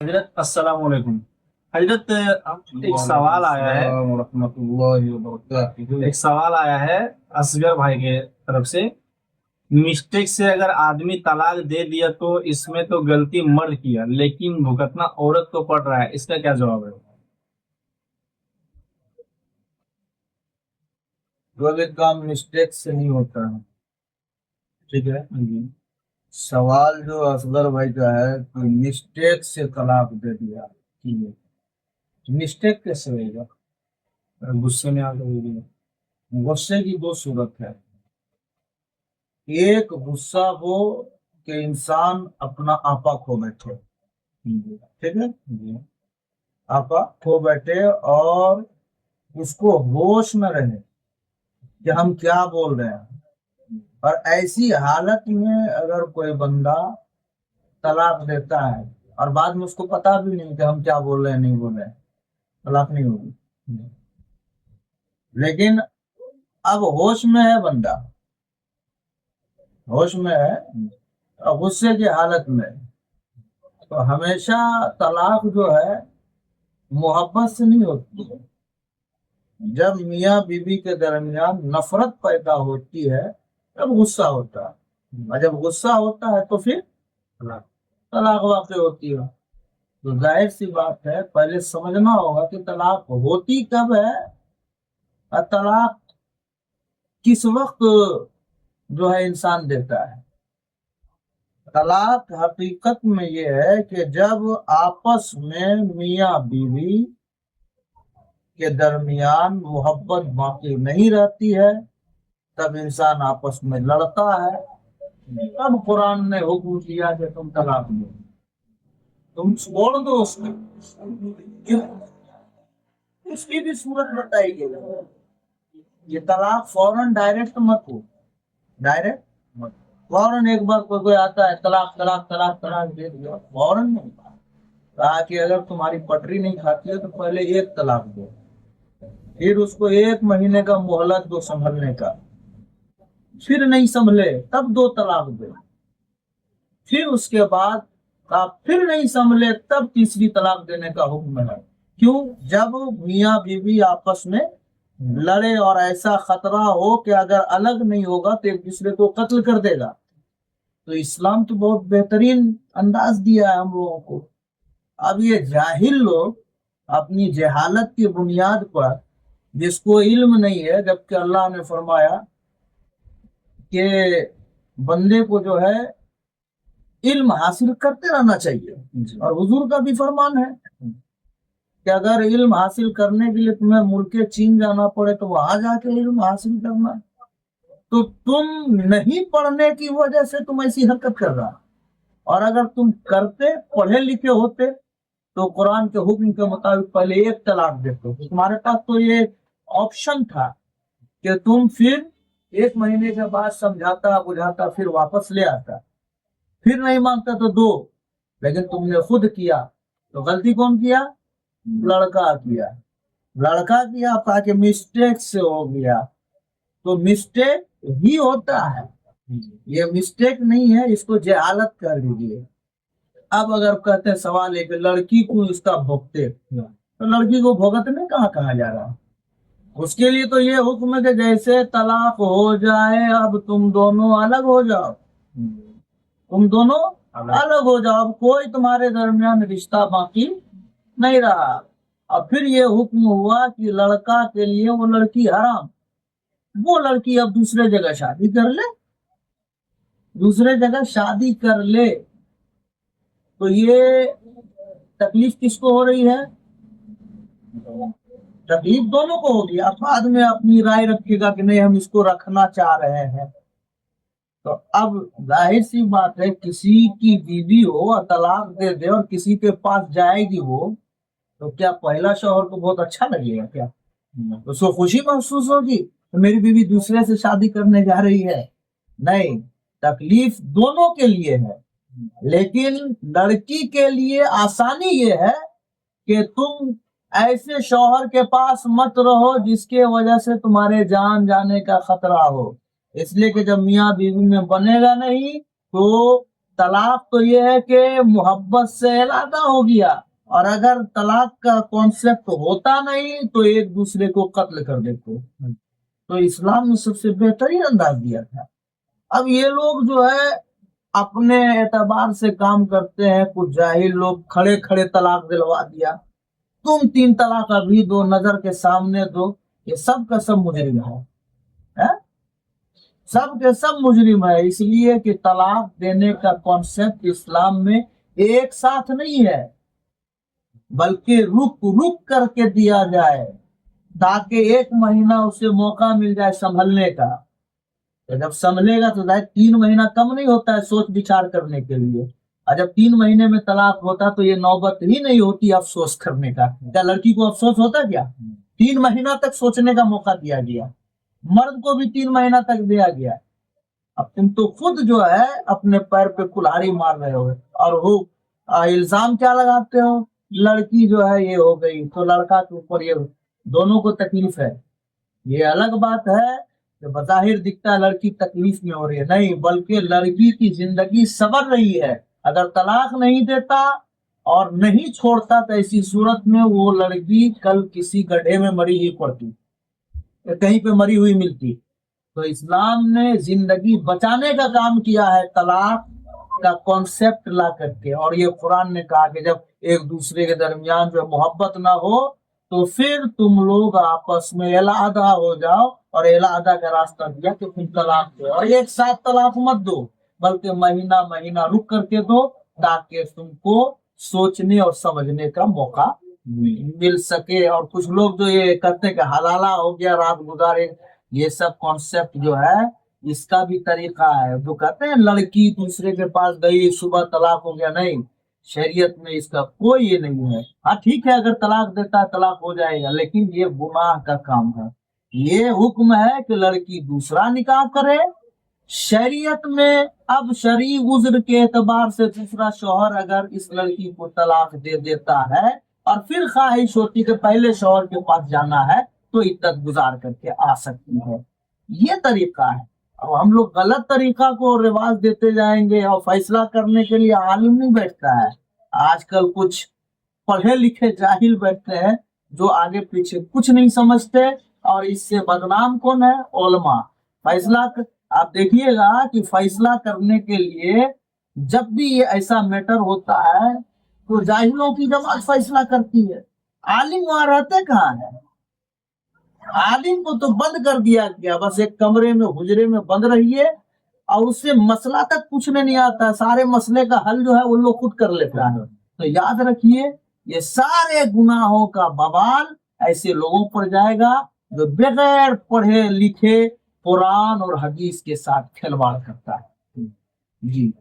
حضرت السلام علیکم. حضرت ایک سوال آیا ہے. ورحمۃ اللہ وبرکاتہ. ایک سوال آیا ہے اصغر بھائی کے طرف سے. مسٹیک سے اگر آدمی طلاق دے دیا تو اس میں تو غلطی مرد کیا لیکن بھگتنا عورت کو پڑ رہا ہے، اس کا کیا جواب ہے؟ کوئی کام مسٹیک سے نہیں ہوتا ہے. ٹھیک ہے. جی. سوال جو اصغر بھائی کا ہے کہ مسٹیک سے طلاق دے دیا، مسٹیک کیسے ہوئے گا؟ غصے میں آ کے. غصے کی دو صورت ہے. ایک غصہ ہو کہ انسان اپنا آپا کھو بیٹھے. ٹھیک ہے. آپا کھو بیٹھے اور اس کو ہوش میں رہے کہ ہم کیا بول رہے ہیں، اور ایسی حالت میں اگر کوئی بندہ طلاق دیتا ہے اور بعد میں اس کو پتا بھی نہیں کہ ہم کیا بول رہے ہیں نہیں بول رہے ہیں، طلاق نہیں ہوگی. لیکن اب ہوش میں ہے بندہ، ہوش میں ہے اور غصے کی حالت میں، تو ہمیشہ طلاق جو ہے محبت سے نہیں ہوتی ہے. جب میاں بیوی کے درمیان نفرت پیدا ہوتی ہے تب غصہ ہوتا ہے، اور جب غصہ ہوتا ہے تو پھر طلاق واقع ہوتی ہے. تو ظاہر سی بات ہے، پہلے سمجھنا ہوگا کہ طلاق ہوتی کب ہے اور طلاق کس وقت جو ہے انسان دیتا ہے. طلاق حقیقت میں یہ ہے کہ جب آپس میں میاں بیوی کے درمیان محبت باقی نہیں رہتی ہے، تب انسان آپس میں لڑتا ہے. تب قرآن نے حکم دیا کہ تم طلاق دو، تم چھوڑ دو اس کو. اس کی بھی صورت بتائی گئی. یہ طلاق فوراً ڈائریکٹ مت ہو، ڈائریکٹ مت. فوراً ایک بار کوئی آتا ہے طلاق طلاق طلاق طلاق دے دیا، فوراً نہیں. کہا کہ اگر تمہاری پٹری نہیں کھاتی ہے تو پہلے ایک طلاق دو، پھر اس کو 1 مہینے کا مہلت دو سنبھلنے کا، پھر نہیں سنبھلے تب 2 طلاق دو، پھر اس کے بعد پھر نہیں سنبھلے تب تیسری طلاق دینے کا حکم ہے. کیوں؟ جب میاں بیوی آپس میں لڑے اور ایسا خطرہ ہو کہ اگر الگ نہیں ہوگا تو ایک دوسرے کو قتل کر دے گا. تو اسلام تو بہت بہترین انداز دیا ہے ہم لوگوں کو. اب یہ جاہل لوگ اپنی جہالت کی بنیاد پر، جس کو علم نہیں ہے، جبکہ اللہ نے فرمایا کہ بندے کو جو ہے علم حاصل کرتے رہنا چاہیے، اور حضور کا بھی فرمان ہے کہ اگر علم حاصل کرنے کے لیے تمہیں ملک چین جانا پڑے تو وہاں جا کے علم حاصل کرنا. تو تم نہیں پڑھنے کی وجہ سے تم ایسی حرکت کر رہا، اور اگر تم کرتے پڑھے لکھے ہوتے تو قرآن کے حکم کے مطابق پہلے 1 طلاق دیتے. تمہارے پاس تو یہ آپشن تھا کہ تم پھر 1 مہینے کے بعد سمجھاتا بجھاتا پھر واپس لے آتا، پھر نہیں مانگتا تو 2. لیکن تم نے خود کیا. تو غلطی کون کیا؟ لڑکا کیا. لڑکا کیا تاکہ مسٹیک سے ہو گیا. تو مسٹیک ہی ہوتا ہے، یہ مسٹیک نہیں ہے، اس کو جہالت کر دیجیے. اب اگر کہتے ہیں سوال ہے کہ لڑکی کو اس کا بھگتے، تو لڑکی کو بھگتنے کہاں کہا جا رہا؟ اس کے لیے تو یہ حکم ہے کہ جیسے طلاق ہو جائے اب تم دونوں الگ ہو جاؤ، تم دونوں الگ ہو جاؤ، اب کوئی تمہارے درمیان رشتہ باقی نہیں رہا. اور پھر یہ حکم ہوا کہ لڑکا کے لیے وہ لڑکی حرام. وہ لڑکی اب دوسرے جگہ شادی کر لے، دوسرے جگہ شادی کر لے. تو یہ تکلیف کس کو ہو رہی ہے؟ تکلیف دونوں کو ہوگی. اب بعد میں اپنی رائے رکھے گا کہ نہیں ہم اس کو رکھنا چاہ رہے ہیں. تو اب ظاہر سی بات ہے، کسی کی بیوی ہو اور طلاق دے دے اور کسی کے پاس جائے گی وہ، تو کیا پہلا شوہر کو بہت اچھا لگے گا؟ کیا اس کو خوشی محسوس ہوگی میری بیوی دوسرے سے شادی کرنے جا رہی ہے؟ نہیں. تکلیف دونوں کے لیے ہے، لیکن لڑکی کے لیے آسانی یہ ہے کہ تم ایسے شوہر کے پاس مت رہو جس کے وجہ سے تمہارے جان جانے کا خطرہ ہو. اس لیے کہ جب میاں بیوی میں بنے گا نہیں تو طلاق تو یہ ہے کہ محبت سے علادہ ہو گیا، اور اگر طلاق کا کانسیپٹ ہوتا نہیں تو ایک دوسرے کو قتل کر دیتے. تو اسلام نے سب سے بہترین انداز دیا تھا. اب یہ لوگ جو ہے اپنے اعتبار سے کام کرتے ہیں، کچھ جاہل لوگ کھڑے کھڑے طلاق دلوا دیا، تم 3 طلاق ابھی دو، نظر کے سامنے دو. یہ سب کا سب مجرم ہے، سب کے سب مجرم ہے. اس لیے کہ طلاق دینے کا کانسیپٹ اسلام میں ایک ساتھ نہیں ہے، بلکہ رک رک کر کے دیا جائے تاکہ 1 مہینہ اسے موقع مل جائے سنبھلنے کا. جب سنبھلے گا تو 3 مہینہ کم نہیں ہوتا ہے سوچ بچار کرنے کے لیے. اور جب 3 مہینے میں طلاق ہوتا تو یہ نوبت ہی نہیں ہوتی افسوس کرنے کا. کیا لڑکی کو افسوس ہوتا کیا؟ 3 مہینہ تک سوچنے کا موقع دیا گیا، مرد کو بھی 3 مہینہ تک دیا گیا. اب تم تو خود جو ہے اپنے پیر پہ کلہاڑی مار رہے ہو، اور وہ الزام کیا لگاتے ہو؟ لڑکی جو ہے یہ ہو گئی تو لڑکا کے اوپر یہ دونوں کو تکلیف ہے. یہ الگ بات ہے کہ بظاہر دکھتا ہے لڑکی تکلیف میں ہو رہی ہے، نہیں، بلکہ لڑکی کی زندگی سنور رہی ہے. اگر طلاق نہیں دیتا اور نہیں چھوڑتا تو ایسی صورت میں وہ لڑکی کل کسی گڈھے میں مری ہی پڑتی، کہیں پہ مری ہوئی ملتی. تو اسلام نے زندگی بچانے کا کام کیا ہے طلاق کا کانسیپٹ لا کر کے. اور یہ قرآن نے کہا کہ جب ایک دوسرے کے درمیان جو محبت نہ ہو تو پھر تم لوگ آپس میں علادہ ہو جاؤ، اور علادہ کا راستہ دیا کہ تم طلاق دو، اور ایک ساتھ طلاق مت دو بلکہ مہینہ مہینہ رک کر کے دو تاکہ تم کو سوچنے اور سمجھنے کا موقع مل سکے. اور کچھ لوگ جو یہ کہتے ہیں کہ حلالہ ہو گیا رات گزارے، یہ سب کانسیپٹ جو ہے اس کا بھی طریقہ ہے. جو کہتے ہیں لڑکی دوسرے کے پاس گئی صبح طلاق ہو گیا، نہیں، شریعت میں اس کا کوئی یہ نہیں ہے. ہاں ٹھیک ہے، اگر طلاق دیتا ہے طلاق ہو جائے گا، لیکن یہ گناہ کا کام ہے. یہ حکم ہے کہ لڑکی دوسرا نکاح کرے. شریعت میں اب شرعی عذر کے اعتبار سے دوسرا شوہر اگر اس لڑکی کو طلاق دے دیتا ہے اور پھر خواہش ہوتی کہ پہلے شوہر کے پاس جانا ہے تو عدت گزار کر کے آ سکتی ہے. یہ طریقہ ہے. اب ہم لوگ غلط طریقہ کو رواج دیتے جائیں گے، اور فیصلہ کرنے کے لیے عالم نہیں بیٹھتا ہے. آج کل کچھ پڑھے لکھے جاہل بیٹھتے ہیں جو آگے پیچھے کچھ نہیں سمجھتے، اور اس سے بدنام کون ہے؟ علماء. فیصلہ آپ دیکھیے گا کہ فیصلہ کرنے کے لیے جب بھی یہ ایسا میٹر ہوتا ہے تو جاہلوں کی جماعت فیصلہ کرتی ہے. عالم وہاں رہتے کہاں ہیں؟ عالم کو تو بند کر دیا گیا، بس ایک کمرے میں حجرے میں بند رہیے، اور اس سے مسئلہ تک پوچھنے نہیں آتا ہے. سارے مسئلے کا حل جو ہے وہ لوگ خود کر لیتا ہے. تو یاد رکھیے یہ سارے گناہوں کا بوال ایسے لوگوں پر جائے گا جو بغیر پڑھے لکھے قرآن اور حدیث کے ساتھ کھلواڑ کرتا ہے. جی